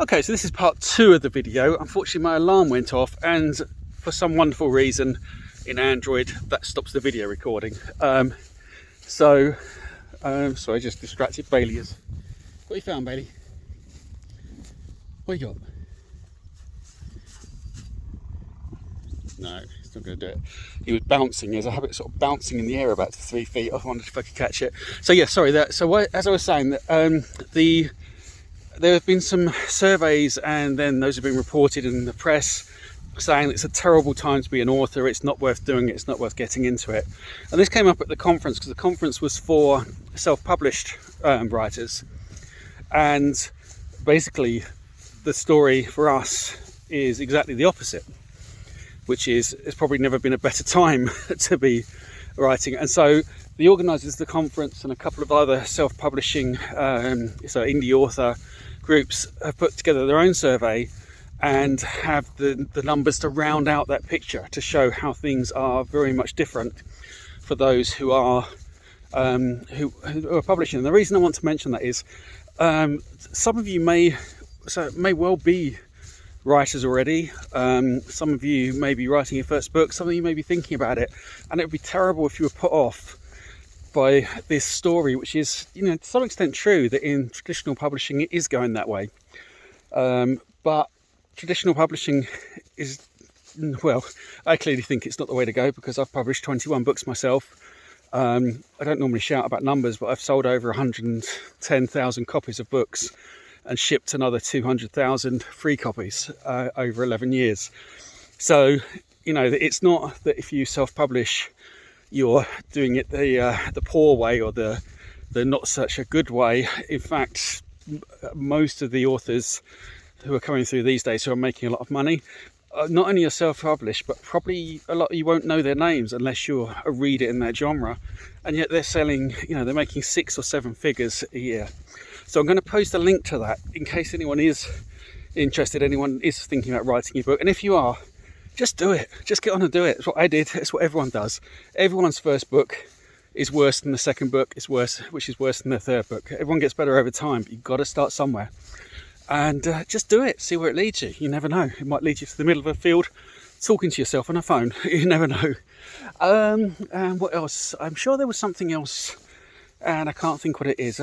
Okay, so this is part 2 of the video. Unfortunately, my alarm went off, and for some wonderful reason in Android, that stops the video recording. Sorry, just distracted. Bailey is. What you found, Bailey? What you got? No, he's not going to do it. He was bouncing. He has a habit of sort of bouncing in the air about 3 feet. I wondered if I could catch it. So yeah, sorry. As I was saying, there have been some surveys, and then those have been reported in the press, saying it's a terrible time to be an author. It's not worth doing it. It's not worth getting into it. And this came up at the conference because the conference was for self-published writers, and basically the story for us is exactly the opposite, which is it's probably never been a better time to be writing. And so the organisers of the conference and a couple of other self-publishing, so indie author groups, have put together their own survey and have the numbers to round out that picture to show how things are very much different for those who are publishing. And the reason I want to mention that is some of you may well be writers already. Some of you may be writing your first book. Some of you may be thinking about it, and it would be terrible if you were put off by this story, which is, to some extent true, that in traditional publishing it is going that way. But traditional publishing is, well, I clearly think it's not the way to go, because I've published 21 books myself. I don't normally shout about numbers, but I've sold over 110,000 copies of books and shipped another 200,000 free copies over 11 years. So, it's not that if you self-publish, you're doing it the poor way or the not such a good way. In fact, most of the authors who are coming through these days, who are making a lot of money, not only are self-published, but probably a lot, you won't know their names unless you're a reader in that genre, and yet they're selling, they're making 6 or 7 figures a year. So I'm going to post a link to that in case anyone is interested, anyone is thinking about writing a book. And if you are, just do it. Just get on and do it. It's what I did. It's what everyone does. Everyone's first book is worse than the second book, which is worse than the third book. Everyone gets better over time, but you've got to start somewhere. And just do it. See where it leads you. You never know. It might lead you to the middle of a field talking to yourself on a phone. You never know. And what else? I'm sure there was something else, and I can't think what it is.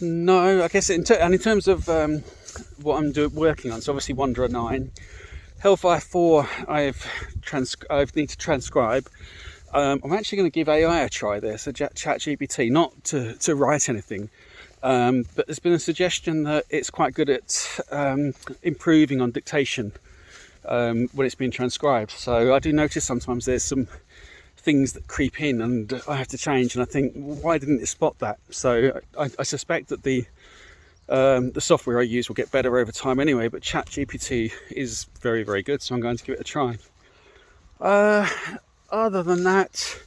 No, I guess in terms of what I'm working on, so obviously Wanderer 9, Hellfire 4, I need to transcribe. I'm actually going to give AI a try there, so ChatGPT, not to write anything, but there's been a suggestion that it's quite good at improving on dictation when it's being transcribed. So I do notice sometimes there's some things that creep in and I have to change, and I think, why didn't it spot that? So I suspect that the software I use will get better over time anyway, but ChatGPT is very, very good, so I'm going to give it a try. Other than that,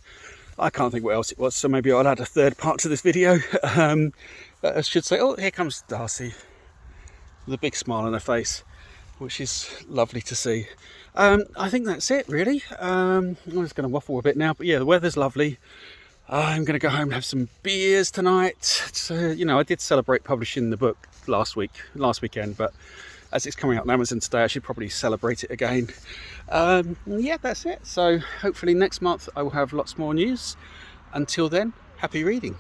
I can't think what else it was, so maybe I'll add a third part to this video. I should say, oh, here comes Darcy with a big smile on her face, which is lovely to see. I think that's it, really. I'm just going to waffle a bit now, but yeah, the weather's lovely. I'm going to go home and have some beers tonight. So, I did celebrate publishing the book last weekend, but as it's coming out on Amazon today, I should probably celebrate it again. Yeah, that's it. So hopefully next month I will have lots more news. Until then, happy reading.